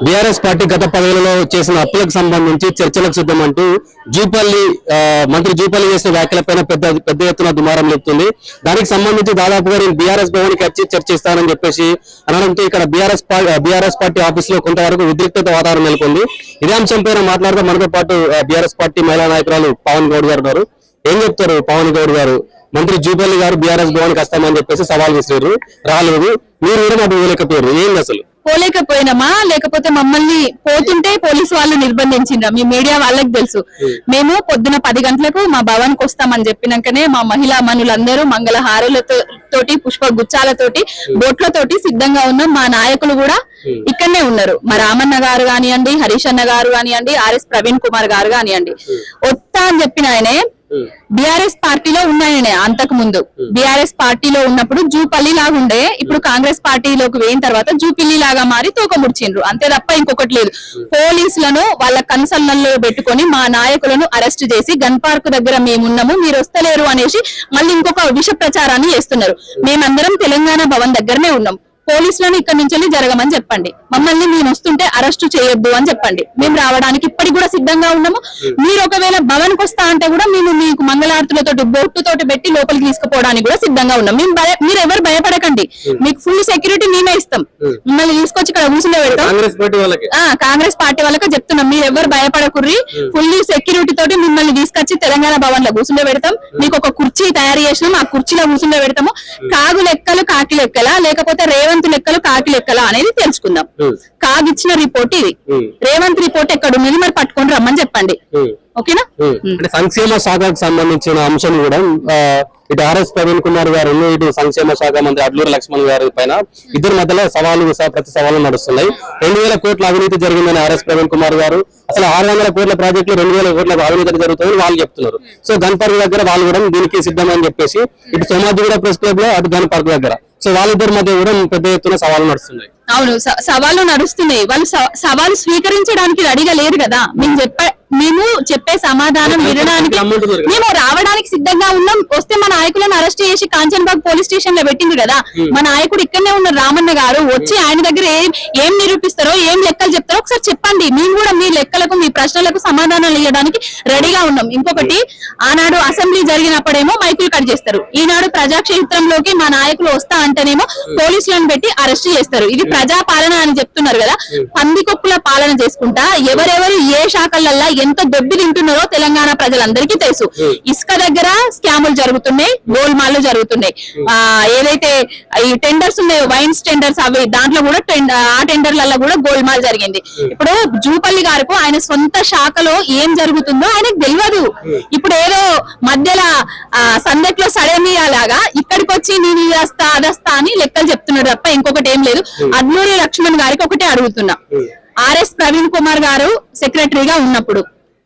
BRS party గత 10 ఏళ్లలో చేసిన అప్పులకు సంబంధించి చర్చలకు సిద్ధమంటూ మంత్రి జూపల్లి చేసిన వ్యాఖ్యలపైన పెద్ద ఎత్తున దుమారం లేపుతుంది. దానికి సంబంధించి దాదాపుగా నేను బీఆర్ఎస్ భవన్కి వచ్చి చర్చిస్తానని చెప్పేసి అనడంతో ఇక్కడ బీఆర్ఎస్ పార్టీ ఆఫీస్ లో కొంతవరకు ఉద్రిక్తత వాతావరణం నెలకొంది. ఇదే అంశంపైన మాట్లాడుతూ మనతో పాటు బీఆర్ఎస్ పార్టీ మహిళా నాయకురాలు పవన్ గౌడ్ గారు ఉన్నారు. ఏం చెప్తారు పవన్ గౌడ్ గారు? మంత్రి జూపల్లి గారు బీఆర్ఎస్ భవన్కి వస్తామని చెప్పేసి సవాల్ చేశారు, రాలేదు. మీరు కూడా మాకు పోలేకపోయారు. ఏంది అసలు? పోలేకపోయినామా లేకపోతే మమ్మల్ని పోతుంటే పోలీసు వాళ్ళు నిర్బంధించిండ్రా? మీ మీడియా వాళ్ళకి తెలుసు. మేము పొద్దున 10 గంటలకు మా భవన్ కు వస్తామని చెప్పినాకనే మా మహిళా మనులందరూ మంగళహారులతోటి పుష్ప గుచ్చాలతోటి బొట్లతోటి సిద్ధంగా ఉన్నాం. మా నాయకులు కూడా ఇక్కడనే ఉన్నారు. మా రామన్న గారు కానివ్వండి, హరీష్ అన్న గారు కానివ్వండి, ఆర్ఎస్ ప్రవీణ్ కుమార్ గారు కానివ్వండి. వస్తా అని చెప్పిన ఆయనే బీఆర్ఎస్ పార్టీలో ఉన్నాయనే. అంతకు ముందు బీఆర్ఎస్ పార్టీలో ఉన్నప్పుడు జూపల్లి లాగా ఉండే, ఇప్పుడు కాంగ్రెస్ పార్టీలోకి వేయిన తర్వాత జూపిల్లి లాగా మారి తోకముడిచిండ్రు. అంతే తప్ప ఇంకొకటి లేదు. పోలీసులను వాళ్ళ కన్సల్లలో పెట్టుకొని మా నాయకులను అరెస్ట్ చేసి గన్ పార్క్ దగ్గర మేమున్నాము, మీరు వస్తలేరు అనేసి మళ్ళీ ఇంకొక విష ప్రచారాన్ని చేస్తున్నారు. మేమందరం తెలంగాణ భవన్ దగ్గరనే ఉన్నాం. పోలీసులను ఇక్కడ నుంచి జరగమని చెప్పండి. మమ్మల్ని మేము వస్తుంటే అరెస్టు చేయొద్దు అని చెప్పండి. మేము రావడానికి ఇప్పటికి కూడా సిద్ధంగా ఉన్నాము. మీరు ఒకవేళ భవన్కి వస్తా అంటే కూడా మేము మీకు మంగళారతులతో బొట్టుతోటి పెట్టి లోపలికి తీసుకుపోవడానికి కూడా సిద్ధంగా ఉన్నాం. మీరు ఎవరు భయపడకండి, మీకు ఫుల్ సెక్యూరిటీ మేమే ఇస్తాం. మిమ్మల్ని తీసుకొచ్చి ఇక్కడ కూర్చునే పెడతాం. కాంగ్రెస్ పార్టీ వాళ్ళకి చెప్తున్నాం, మీరు ఎవరు భయపడకుర్రి, ఫుల్ సెక్యూరిటీ తోటి మిమ్మల్ని తీసుకొచ్చి తెలంగాణ భవన్ లో కూర్చుండే పెడతాం. మీకు ఒక కుర్చీ తయారు చేసినాం, ఆ కుర్చీలో కూర్చుండే పెడతాము. కాగు లెక్కలు కాకి లెక్కలా లేకపోతే రేవంత్ లెక్కలు కాకి లెక్కలా అనేది తెలుసుకుందాం. కాగిచ్చిన రిపోర్ట్ ఇది. రేవంత్ రిపోర్ట్ ఎక్కడున్నది మరి పట్టుకొని రమ్మని చెప్పండి. ఓకేనా? అంటే సంక్షేమ శాఖకు సంబంధించిన అంశం కూడా ఇటు ఆర్ఎస్ ప్రవీణ్ కుమార్ గారు, ఇటు సంక్షేమ శాఖ మంత్రి అడ్లూరి లక్ష్మణ్ గారి పైన ఇద్దరి మధ్యలో ప్రతి సవాలు నడుస్తున్నాయి. 2000 కోట్ల అవినీతి జరిగిందని ఆర్ఎస్ ప్రవీణ్ కుమార్ గారు, అసలు 600 కోట్ల ప్రాజెక్టులు 2000 కోట్ల అవినీతి జరుగుతుందని వాళ్ళు చెప్తున్నారు. సో గన్ పార్క్ దగ్గర వాళ్ళు కూడా దీనికి సిద్ధమని చెప్పేసి ఇటు సోమాజిగూడ ప్రెస్ క్లబ్ లో అటు గన్ పార్క్ దగ్గర సో వాళ్ళిద్దరి మధ్య కూడా పెద్ద ఎత్తున సవాలు నడుస్తున్నాయి. అవును, సవాళ్ళు నడుస్తున్నాయి. వాళ్ళు సవాలు స్వీకరించడానికి రెడీగా లేరు కదా. మేము చెప్పే సమాధానం వినడానికి మేము రావడానికి సిద్ధంగా ఉన్నాం. వస్తే మా నాయకులను అరెస్ట్ చేసి కాంచన్బాగ్ పోలీస్ స్టేషన్ లో పెట్టింది కదా. మా నాయకుడు ఇక్కడనే ఉన్న రామన్న గారు వచ్చి ఆయన దగ్గర ఏం నిరూపిస్తారో, ఏం లెక్కలు చెప్తారో ఒకసారి చెప్పండి. మేము కూడా మీ లెక్కలకు మీ ప్రశ్నలకు సమాధానాలు ఇవ్వడానికి రెడీగా ఉన్నాం. ఇంకొకటి, ఆనాడు అసెంబ్లీ జరిగినప్పుడేమో మైకులు కట్ చేస్తారు, ఈనాడు ప్రజాక్షేత్రంలోకి మా నాయకులు వస్తా అంటేనేమో పోలీసులను పెట్టి అరెస్ట్ చేస్తారు. ఇది ప్రజా పాలన అని చెప్తున్నారు కదా. పందికొక్కుల పాలన చేసుకుంటా ఎవరెవరు ఏ శాఖలల్లా ఎంత దెబ్బి తింటున్నారో తెలంగాణ ప్రజలందరికీ తెలుసు. ఇసుక దగ్గర స్కాములు జరుగుతున్నాయి, గోల్మాలు జరుగుతున్నాయి. ఏదైతే ఈ టెండర్స్ ఉన్నాయో వైన్స్ టెండర్స్, అవి దాంట్లో కూడా ఆ టెండర్లలో కూడా గోల్మాల్ జరిగింది. ఇప్పుడు జూపల్లి గారికి ఆయన సొంత శాఖలో ఏం జరుగుతుందో ఆయనకు తెలియదు. ఇప్పుడు ఏదో మధ్యలో సందట్లో సడమియాలాగా ఇక్కడికి వచ్చి నేను ఇదస్తా అదస్తా అని లెక్కలు చెప్తున్నాడు తప్ప ఇంకొకటి ఏం లేదు. అడ్లూరి లక్ష్మణ్ గారికి ఒకటే అడుగుతున్నా, ఆర్ఎస్ ప్రవీణ్ కుమార్ గారు సెక్రటరీగా ఉన్నప్పుడు,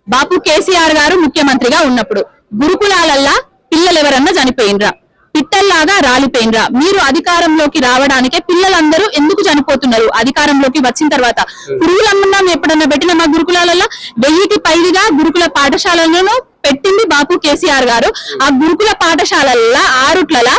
బాపు కేసీఆర్ గారు ముఖ్యమంత్రిగా ఉన్నప్పుడు గురుకులాలల్లా పిల్లలు ఎవరన్నా చనిపోయినరా? పిట్టల్లాగా రాలిపోయినరా? మీరు అధికారంలోకి రావడానికే పిల్లలందరూ ఎందుకు చనిపోతున్నారు? అధికారంలోకి వచ్చిన తర్వాత పురుగులమ్మన్నా ఎప్పుడన్నా పెట్టిన మా గురుకులాలల్లో 1000కి పైగా గురుకుల పాఠశాలలను పెట్టింది బాపు కేసీఆర్ గారు. ఆ గురుకుల పాఠశాలల్లో ఆరుట్లలో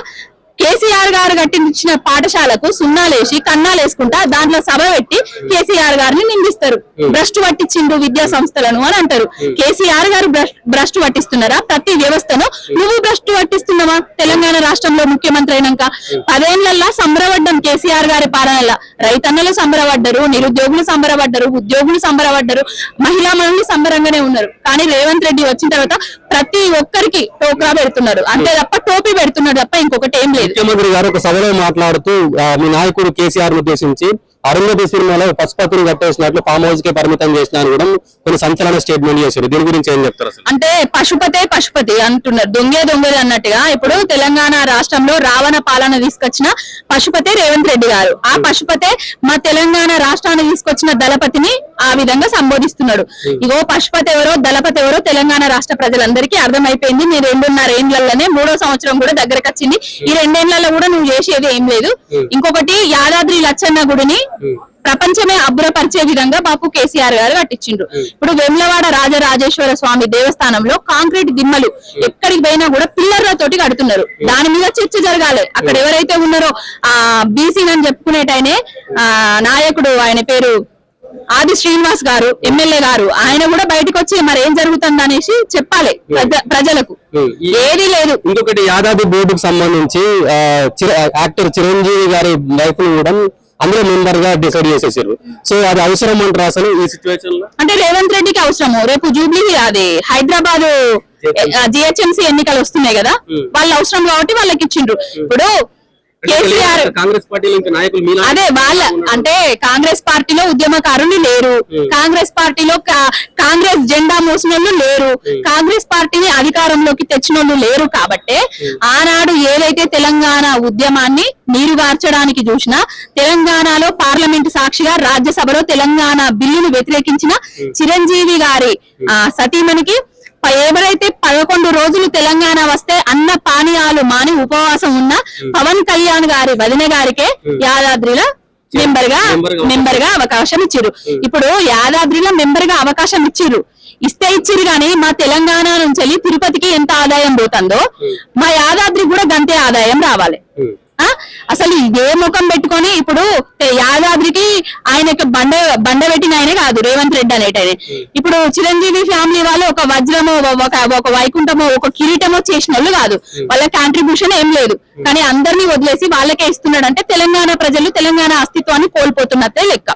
కేసీఆర్ గారు కట్టించిన పాఠశాలకు సున్నాలేసి కన్నాలేసుకుంటా దాంట్లో సభ పెట్టి కేసీఆర్ గారిని నిందిస్తారు. భ్రష్టు పట్టించిండు విద్యా సంస్థలను అని అంటారు. కేసీఆర్ గారు భ్రష్టు పట్టిస్తున్నారా? ప్రతి వ్యవస్థను నువ్వు భ్రష్టు పట్టిస్తున్నావా? తెలంగాణ రాష్ట్రంలో ముఖ్యమంత్రి అయినాక 10 ఏళ్లలో సంబరపడ్డం కేసీఆర్ గారి పాలనలో. రైతన్నలు సంబరపడ్డారు, నిరుద్యోగులు సంబరపడ్డారు, ఉద్యోగులు సంబరపడ్డారు, మహిళా మనులు సంబరంగానే ఉన్నారు. కానీ రేవంత్ రెడ్డి వచ్చిన తర్వాత ప్రతి ఒక్కరికి టోక్రా పెడుతున్నారు, అంతే తప్ప టోపీ పెడుతున్నారు తప్ప ఇంకొకటి ఏం లేదు. ముఖ్యమంత్రి గారు ఒక సభలో మాట్లాడుతూ మీ నాయకుడు కేసీఆర్ ఉద్దేశించి అరుంధతి సినిమాలో పశుపతిని కట్టేసినట్లు ఫామ్ హౌస్ కే పరిమితం చేసిన కూడా కొన్ని సంచలన స్టేట్మెంట్ చేశారు. దీని గురించి ఏం చెప్తారు? అంటే పశుపతి అంటున్నారు, దొంగది అన్నట్టుగా. ఇప్పుడు తెలంగాణ రాష్ట్రంలో రావణ పాలన తీసుకొచ్చిన పశుపతి రేవంత్ రెడ్డి గారు. ఆ పశుపతే మా తెలంగాణ రాష్ట్రాన్ని తీసుకొచ్చిన దళపతిని ఆ విధంగా సంబోధిస్తున్నాడు. ఇగో పశుపతి ఎవరో దళపతి ఎవరో తెలంగాణ రాష్ట్ర ప్రజలందరికీ అర్థమైపోయింది. నేను 2.5 ఏళ్లలోనే 3వ సంవత్సరం కూడా దగ్గరకు వచ్చింది. ఈ 2 ఏళ్లలో కూడా నువ్వు చేసేది ఏం లేదు. ఇంకొకటి, యాదాద్రి లచ్చన్న గుడిని ప్రపంచమే అబ్బురపరిచే విధంగా బాపు కేసీఆర్ గారు కట్టించిండ్రు. ఇప్పుడు వెమ్లవాడ రాజరాజేశ్వర స్వామి దేవస్థానంలో కాంక్రీట్ దిమ్మలు ఎక్కడికి పోయినా కూడా పిల్లర్లతోటి కడుతున్నారు. దాని మీద చర్చ జరగాలి. అక్కడ ఎవరైతే ఉన్నారో ఆ బీసీ అని చెప్పుకునేటైనే నాయకుడు, ఆయన పేరు ఆది శ్రీనివాస్ గారు ఎమ్మెల్యే గారు ఆయన కూడా బయటకు వచ్చి మరి ఏం జరుగుతుంది అనేసి చెప్పాలి ప్రజలకు. ఏది లేదు. ఇంకొకటి యాదాద్రి బోర్డుకు సంబంధించి యాక్టర్ చిరంజీవి గారి వైఫ్ ను కూడా అందులో మెంబర్ గా డిసైడ్ చేసేసారు. సో అది అవసరం అంటారు అసలు ఈ సిచ్యువేషన్ లో? అంటే రేవంత్ రెడ్డికి అవసరము. రేపు జూబ్లీ అది హైదరాబాద్ జిహెచ్ఎంసీ ఎన్నికలు వస్తున్నాయి కదా, వాళ్ళు అవసరం కాబట్టి వాళ్ళకి ఇచ్చిండ్రు. ఇప్పుడు కేసీఆర్ కాంగ్రెస్ పార్టీలో ఇంకా నాయకులు అదే వాళ్ళ అంటే కాంగ్రెస్ పార్టీలో ఉద్యమకారులు లేరు, కాంగ్రెస్ పార్టీలో కాంగ్రెస్ జెండా మోసిన వాళ్ళు లేరు, కాంగ్రెస్ పార్టీని అధికారంలోకి తెచ్చిన వాళ్ళు లేరు. కాబట్టే ఆనాడు ఏదైతే తెలంగాణ ఉద్యమాన్ని నీరుగార్చడానికి చూసినా, తెలంగాణలో పార్లమెంట్ సాక్షిగా రాజ్యసభలో తెలంగాణ బిల్లును వ్యతిరేకించిన చిరంజీవి గారి సతీమణికి ఎవరైతే 11 రోజులు తెలంగాణ వస్తే అన్న పానీయాలు మాని ఉపవాసం ఉన్న పవన్ కళ్యాణ్ గారి వదిన గారికే యాదాద్రిలో మెంబర్ గా అవకాశం ఇచ్చిర్రు. ఇప్పుడు యాదాద్రిలో మెంబర్ గా అవకాశం ఇచ్చిర్రు, ఇచ్చిర్రు కానీ మా తెలంగాణ నుంచి తిరుపతికి ఎంత ఆదాయం పోతుందో మా యాదాద్రికి కూడా గంతే ఆదాయం రావాలి. అసలు ఇదే ముఖం పెట్టుకొని ఇప్పుడు యాదాద్రికి ఆయనకి బండ పెట్టిన ఆయనే కాదు రేవంత్ రెడ్డి అనేటైన. ఇప్పుడు చిరంజీవి ఫ్యామిలీ వాళ్ళు ఒక వజ్రమో ఒక వైకుంఠమో ఒక కిరీటమో చేసిన వాళ్ళు కాదు, వాళ్ళ కాంట్రిబ్యూషన్ ఏం లేదు. కానీ అందరినీ వదిలేసి వాళ్ళకే ఇస్తున్నాడంటే తెలంగాణ ప్రజలు తెలంగాణ అస్తిత్వాన్ని కోల్పోతున్నట్టే లెక్క.